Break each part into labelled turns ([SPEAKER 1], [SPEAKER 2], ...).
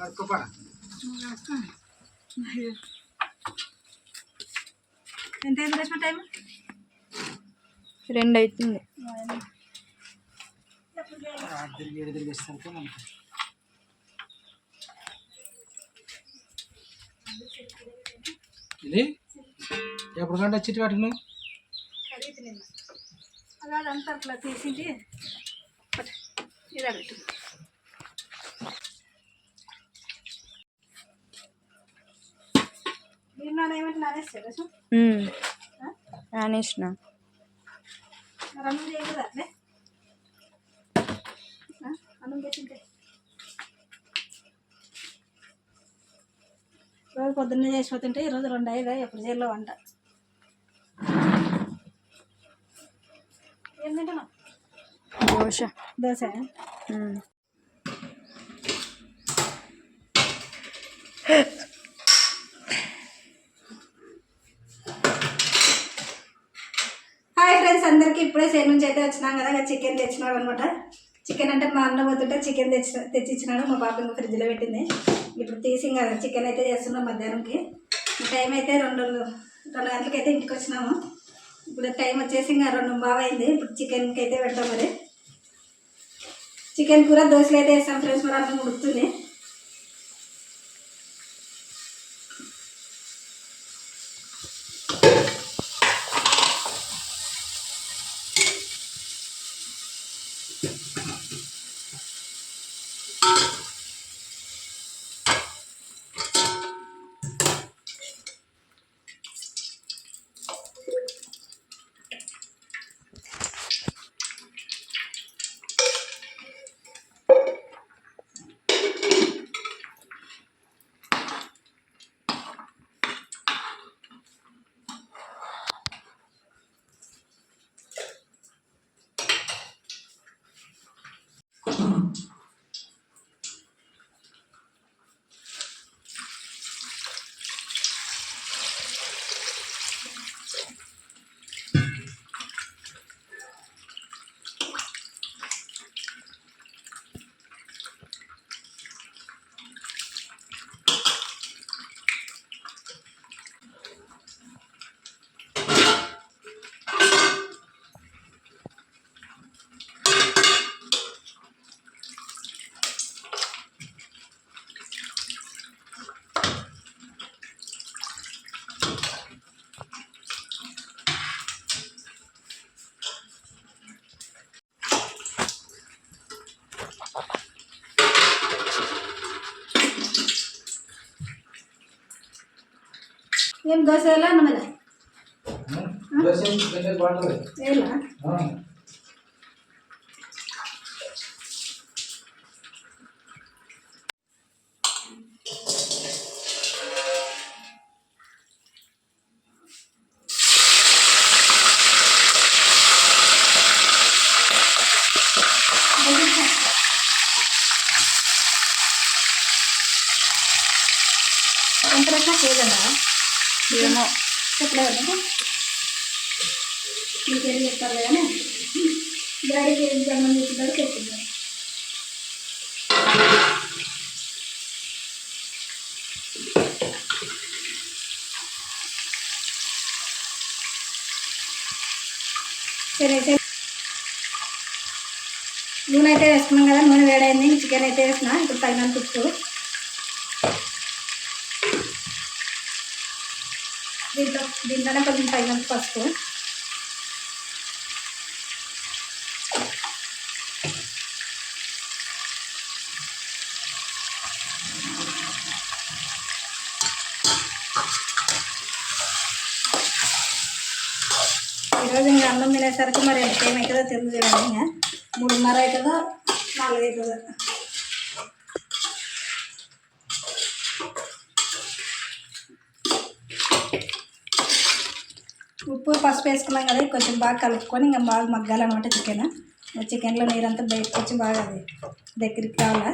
[SPEAKER 1] ఎంత వేసిన టైం
[SPEAKER 2] 2 అవుతుంది.
[SPEAKER 3] ఇది ఎప్పుడు గంట వచ్చి వాటిని
[SPEAKER 1] అదంతా అట్లా తీసింది ఇలా పెట్టు.
[SPEAKER 2] నానేసిన
[SPEAKER 1] అన్నం చేయకూడదు అట్లే అన్నం పెట్టింటే రోజు పొద్దున్నే చేసిపోతుంటే ఈరోజు 2 అయ్యేదా ఎప్పుడు చేయాలో వంట. ఏం తింటున్నావు?
[SPEAKER 2] దోశ.
[SPEAKER 1] దోశ. హాయ్ ఫ్రెండ్స్, అందరికీ ఇప్పుడే సేల్ నుంచి అయితే వచ్చినాం కదా. చికెన్ తెచ్చినాడు అనమాట. చికెన్ అంటే మా అన్న పోతుంటే చికెన్ తెచ్చిచ్చినాడు. మా పాప ఇంకా ఫ్రిడ్జ్లో పెట్టింది. ఇప్పుడు తీసి ఇంకా చికెన్ అయితే చేస్తున్నాం మధ్యాహ్నంకి. టైం అయితే 2 గంటలకి అయితే ఇంటికి వచ్చినాము. ఇప్పుడు టైం వచ్చేసి ఇంకా 2:15 అయింది. ఇప్పుడు చికెన్కి అయితే పెడతాం. మరి చికెన్ కూర దోశలు అయితే వేస్తాం ఫ్రెండ్స్. మరి అన్నం ఉడుకుతుంది. ఏం దోశ వేయాలా అన్నం వేయాలా? వేయాలా? ఎంత రసం చేయగలరా?
[SPEAKER 2] ఏమో
[SPEAKER 1] చెప్పలేదు. మీకేం చెప్తారు కానీ డాడీకి ఏం జన్మం చేస్తున్నారు చెప్తున్నారు. సరే అయితే నూనె అయితే వేసుకున్నాం కదా. నూనె వేడైంది. చికెన్ అయితే వేసిన. ఇప్పుడు తగినంత ఉప్పు, దీంట్లోనే కొంచెం తగినంత పసుపు, ఈరోజు ఇంకా అన్నం తినేసరికి మరి ఎంత టైం అవుతుందో తెలియదు. ఇంకా 3:30 అవుతుందో 4 అవుతుందో. ఉప్పు పసుపు వేసుకున్నాం కదా. కొంచెం బాగా కలుపుకొని ఇంకా బాగా మగ్గాలన్నమాట చికెన్. చికెన్లో నీరంతా బయటకు వచ్చి బాగా అది దగ్గరికి కావాలా.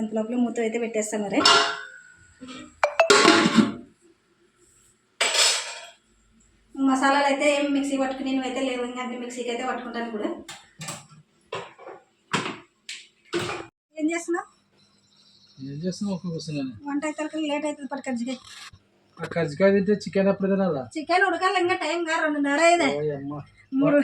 [SPEAKER 1] ఇంత లోపల మూత అయితే పెట్టేస్తాం. మరి మసాలాలు అయితే ఏం మిక్సీ పట్టుకుని అయితే లేవు. ఇంకా అన్ని మిక్సీకి అయితే పట్టుకుంటాను. ఇప్పుడు ఏం చేస్తున్నావు?
[SPEAKER 3] ఏం చేస్తున్నావు ఒక కూర్చున్నాను
[SPEAKER 1] వంట అయితే లేట్ అవుతుంది పడి కజ్జికాయ.
[SPEAKER 3] ఆ కజ్జికాయ తింటే చికెన్ ఎప్పుడు తినాలా?
[SPEAKER 1] చికెన్ ఉడకాలి ఇంకా టైం గా 2:30 అయిందే.
[SPEAKER 3] అమ్మ
[SPEAKER 1] 3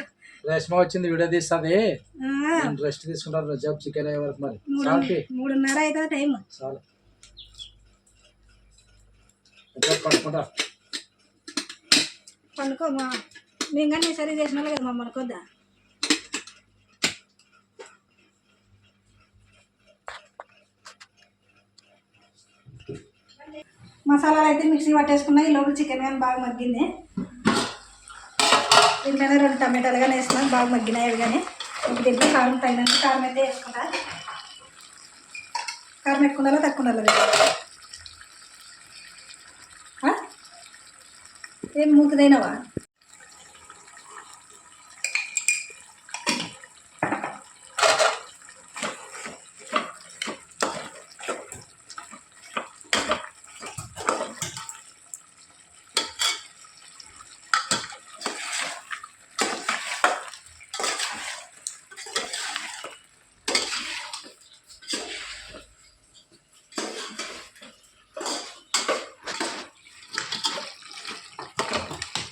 [SPEAKER 3] రేష్మ వచ్చింది వీడియో తీస్తుంది, నేను రెస్ట్ తీసుకుంటాను జాబ్ చికెన్ అయ్యే వరకు. మరి చాలు
[SPEAKER 1] 3:30 అవుతుంది టైం.
[SPEAKER 3] చాలు పడుకుంటా
[SPEAKER 1] పండుకో మేము కానీ సరి చేసిన వాళ్ళు కదా మమ్మల్ని కొద్దా. మసాలాలు అయితే మిక్సీ పట్టేసుకున్నా. ఈ లోపల చికెన్ కానీ బాగా మగ్గింది. దీంట్లోనే 2 టమాటాలు కానీ వేసుకున్నాను, బాగా మగ్గినాయి అవి కానీ. ఇప్పుడు దీంట్లో కారం తగినంత కారం అయితే వేసుకుంటా. కారం ఎక్కువ ఉండాలో తక్కువ ఉండాలి? ఏం మూకుదైనవా?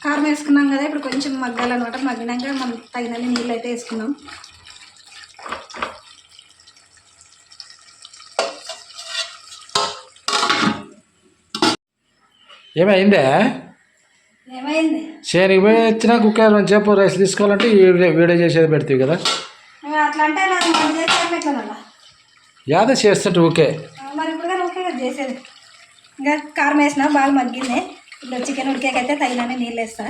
[SPEAKER 1] కారం వేసుకున్నాం కదా, ఇప్పుడు కొంచెం మగ్గాలన్నమాట. మగ్గినాక మనం తగినన్ని నీళ్ళు అయితే వేసుకున్నాం.
[SPEAKER 3] ఏమైందే?
[SPEAKER 1] ఏమైంది?
[SPEAKER 3] చేనికి పోయి వచ్చినా కుక్కర్ చెప్పు రైస్ తీసుకోవాలంటే వీడియో చేసేది పెడతావు కదా.
[SPEAKER 1] అట్లా అంటే నాకు వంట చేసేది ఎట్లా?
[SPEAKER 3] యాదో చేస్తుంటే ఓకే.
[SPEAKER 1] మరి ఇప్పుడు కానీ ఓకే కదా చేసేది. ఇంకా కారం వేసినా బాగా మగ్గింది. ఇప్పుడు చికెన్ ఉడికేకైతే తగినన్ని నీళ్ళు వేస్తా.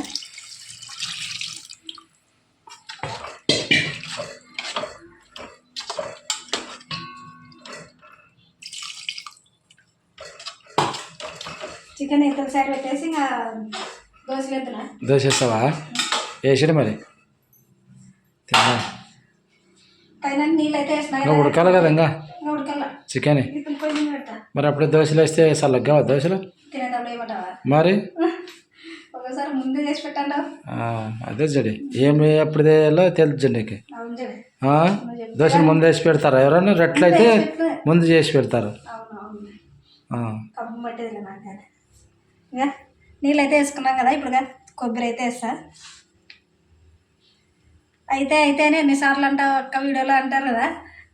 [SPEAKER 1] చికెన్ ఇతర సైడ్ పెట్టేసి ఇంకా దోశలు ఎత్తున్నా.
[SPEAKER 3] దోశ వేస్తావా? వేసాడు మరి
[SPEAKER 1] తగినన్ని నీళ్ళు అయితే వేసినా.
[SPEAKER 3] ఇంకా ఉడకాలి కదా ఇంకా
[SPEAKER 1] ఉడకల్లా
[SPEAKER 3] చికెన్.
[SPEAKER 1] ఇప్పుడు కొంచెం పెడతా.
[SPEAKER 3] మరి అప్పుడే దోశలు వేస్తే చల్లగా దోశలు
[SPEAKER 1] తినేటప్పుడు ఏమంటావా?
[SPEAKER 3] మరి
[SPEAKER 1] ఒకసారి ముందే చేసి పెట్టండి.
[SPEAKER 3] అదే జడి ఏమి అప్పుడే తెలుసు నీకు.
[SPEAKER 1] అవును జడి.
[SPEAKER 3] దోశలు ముందు వేసి పెడతారా ఎవరన్నా? రెట్లయితే ముందు చేసి పెడతారు.
[SPEAKER 1] కబ్బు పట్టేది నాకు. ఇంకా నీళ్ళు అయితే వేసుకున్నాం కదా, ఇప్పుడు కొబ్బరి అయితే వేస్తా. అయితేనే ఎన్నిసార్లు అంటావు ఒక్క వీడియోలో అంటారు కదా,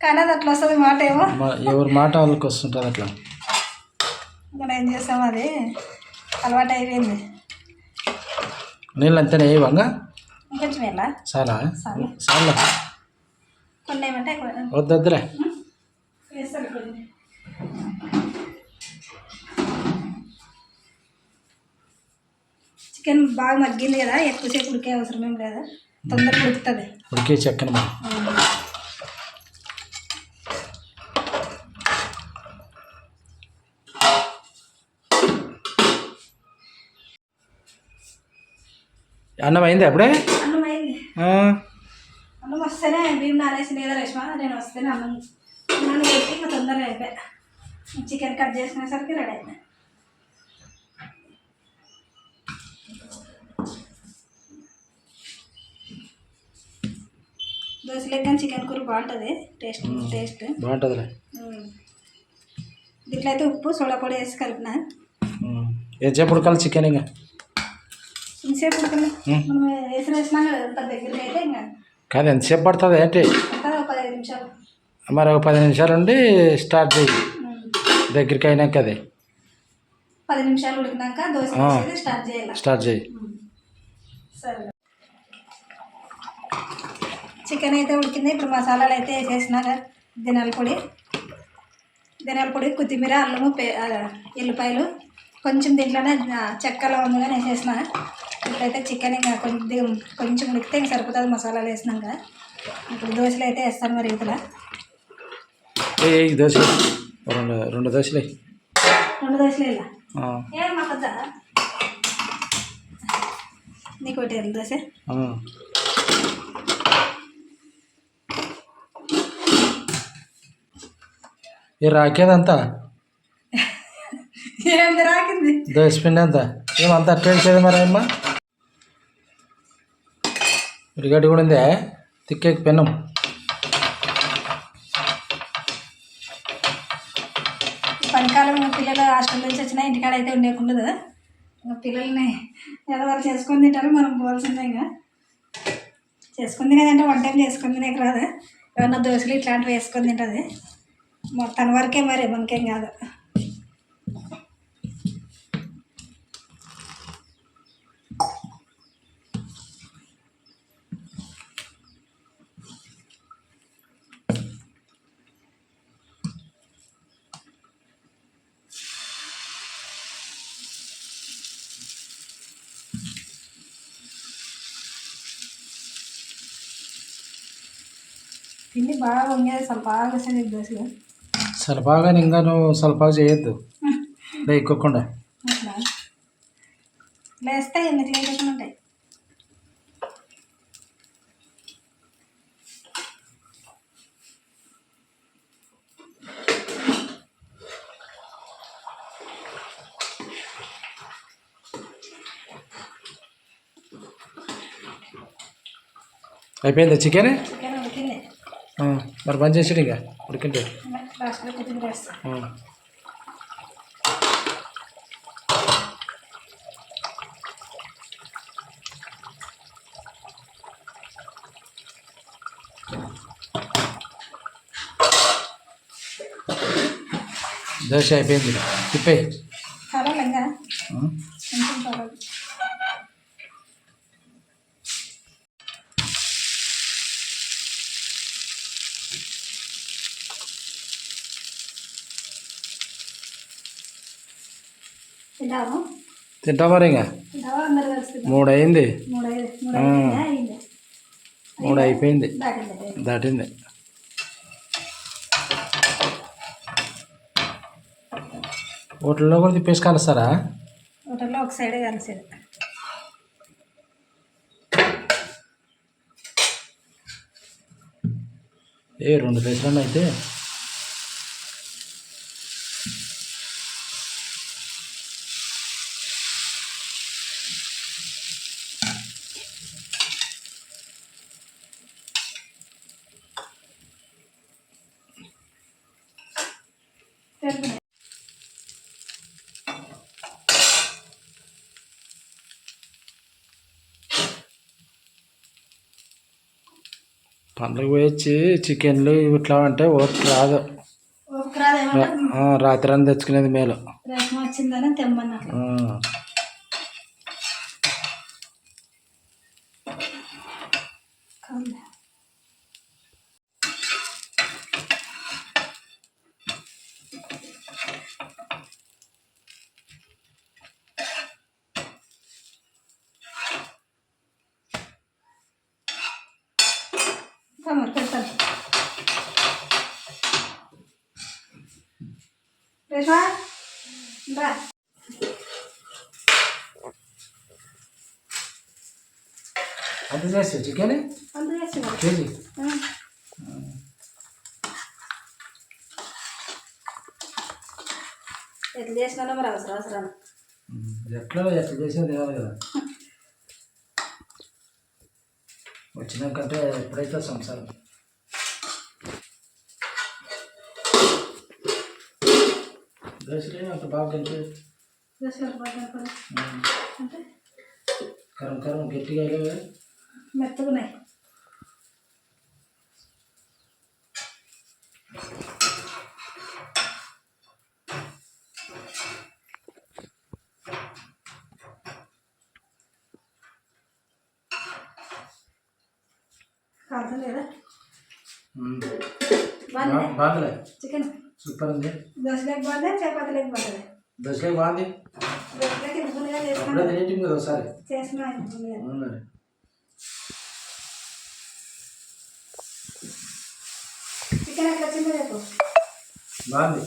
[SPEAKER 1] కానీ అది అట్లా వస్తుంది మాట. ఏమో
[SPEAKER 3] ఎవరి మాట వాళ్ళకి వస్తుంటుంది అట్లా.
[SPEAKER 1] మనం ఏం చేస్తాం, అది అలవాటు అయిపోయింది.
[SPEAKER 3] నీళ్ళు అంతేనే వేయవంగా?
[SPEAKER 1] ఇంకొంచెం ఎలా
[SPEAKER 3] చాలా చాలా
[SPEAKER 1] కొన్ని ఏమంటే
[SPEAKER 3] వద్దులే
[SPEAKER 1] వేస్తాను కొన్ని. చికెన్ బాగా మగ్గింది కదా, ఎక్కువసేపు ఉడికే అవసరం ఏం లేదు, తొందరగా ఉడుకుతుంది.
[SPEAKER 3] ఉడికే చెక్కన అన్నం అయింది అప్పుడే?
[SPEAKER 1] అన్నం అయింది. అన్నం వస్తేనే బియ్యం నానేసి లేదా రేష్మా నేను వస్తేనే అన్నం పెట్టి ఇంకా తొందరగా అయిపోయా. చికెన్ కట్ చేసుకునేసరికి రెడీ అయిపోయా. దోశలకు కానీ చికెన్ కూర బాగుంటుంది, టేస్ట్
[SPEAKER 3] బాగుంటుందిలే.
[SPEAKER 1] దీంట్లో అయితే ఉప్పు సోడా పొడి వేసి కలిపిన.
[SPEAKER 3] ఎంతసేపు ఉడకాలి చికెన్? ఇంకా
[SPEAKER 1] ఇంతసేపు ఉడకలే, మనం వేసినా అంత దగ్గరికి అయితే ఇంకా
[SPEAKER 3] కాదు. ఎంతసేపు పడుతుంది ఏంటి?
[SPEAKER 1] ఒక 15 నిమిషాలు.
[SPEAKER 3] మరి ఒక 10 నిమిషాలు ఉండి స్టార్ట్ చేయి దగ్గరికి అయినాక. అదే
[SPEAKER 1] 10 నిమిషాలు ఉడికినాక దోశ స్టార్ట్ చేయి. సరే, చికెన్ అయితే ఉడికింది. ఇప్పుడు మసాలాలు అయితే వేసేసిన. ధనియాల పొడి, కొత్తిమీర, అల్లము, ఎల్లిపాయలు, కొంచెం దీంట్లోనే చెక్క లవంగా వేసేసిన. ఇప్పుడైతే చికెన్ ఇంకా కొంచెం ఉడికితే ఇంకా సరిపోతుంది మసాలాలు వేసినాక. ఇప్పుడు దోశలు అయితే వేస్తాను. మరి ఇతర
[SPEAKER 3] దోశలు రెండు దోశలు
[SPEAKER 1] 2 దోశలు ఇలా ఏం మాకొద్దా నీకు? ఒకటి దోశ.
[SPEAKER 3] ఈ రాకేదంతా
[SPEAKER 1] ఏంది రాకింది?
[SPEAKER 3] దోశపిండి అంతా ఏమంతా అట్టేసేది మరి అమ్మ. ఉడిగడ్డి కూడా ఉందే తిక్కేకి పెన్నం.
[SPEAKER 1] పనికాలం పిల్లలు హాస్టల్ నుంచి వచ్చినా ఇంటికాడ అయితే ఉండేకుండదు. ఇంకా పిల్లల్ని ఏదో వాళ్ళు చేసుకొని తింటారు, మనం పోవాల్సిందే. ఇంకా చేసుకొని తినేదంటే వన్ టైం చేసుకొని తినేకి రాదు. ఏమన్నా దోశలు ఇట్లాంటివి వేసుకొని తింటుంది. తన వరకే మరి, మనకేం కాదు. పిండి బాగా వంగేది, బాగా వస్తుంది దోశలు.
[SPEAKER 3] సలపాగా ఇంకా నువ్వు సలపాగా చేయొద్దు ఎక్కువకుండా.
[SPEAKER 1] అట్లా లేస్తాయి, ఎందుకు లేకుండా ఉంటాయి.
[SPEAKER 3] అయిపోయిందా చికెన్?
[SPEAKER 1] చికెన్ ఉడికింది.
[SPEAKER 3] మరి బంద్ చేసాడు ఇక ఉడికింటే.
[SPEAKER 1] లాస్ట్లో కొద్దిగా వేస్తాం.
[SPEAKER 3] దోశ అయిపోయింది, తిప్పే.
[SPEAKER 1] పర్వాలేదు, ఇంకా కొంచెం పర్వాలేదు. తింటాము.
[SPEAKER 3] తింటా మరి ఇంకా
[SPEAKER 1] తింటావా? అందరు కలిసి
[SPEAKER 3] 3 అయింది.
[SPEAKER 1] 3
[SPEAKER 3] అయిపోయింది,
[SPEAKER 1] దాటింది.
[SPEAKER 3] దాటింది. హోటల్లో కూడా తిప్పేసి కలుస్తారా?
[SPEAKER 1] హోటల్లో ఒక సైడే కలిసేది.
[SPEAKER 3] ఏ 2 దశలు అయితే పండ్లకు పోయొచ్చి చికెన్లు ఇట్లా అంటే ఓపిక రాదు. రాత్రి అని తెచ్చుకునేది మేలు.
[SPEAKER 1] రేషన్ వచ్చిందని తెమ్మన్నా. మరి పెడతాను. రేష్మా రా.
[SPEAKER 3] అంత చేస్తే చికెన్
[SPEAKER 1] అంత చేసి
[SPEAKER 3] కేజీ
[SPEAKER 1] ఎట్లా చేసినా మరి అవసరం
[SPEAKER 3] ఎట్లా చేసేది కాదు కదా. వచ్చినాకంటే ఎప్పుడైతే సంసారం. దోశలే అంత బాగా కలిపి
[SPEAKER 1] అంటే
[SPEAKER 3] కరం కరం గట్టిగా
[SPEAKER 1] మెత్తగున్నాయి. కాదు లేదా
[SPEAKER 3] బాగుంది
[SPEAKER 1] చికెన్
[SPEAKER 3] సూపర్ ఉంది.
[SPEAKER 1] దోశలోకి బాగుంది, చపాతీలోకి బాగుంది.
[SPEAKER 3] దోశలోకి బాగుంది.
[SPEAKER 1] దోశలోకి ఇంపుగా
[SPEAKER 3] రేటింగ్ కదా ఒకసారి
[SPEAKER 1] చేసిన చికెన్ ఎట్లా వచ్చిందో చెప్పు.
[SPEAKER 3] బాగుంది.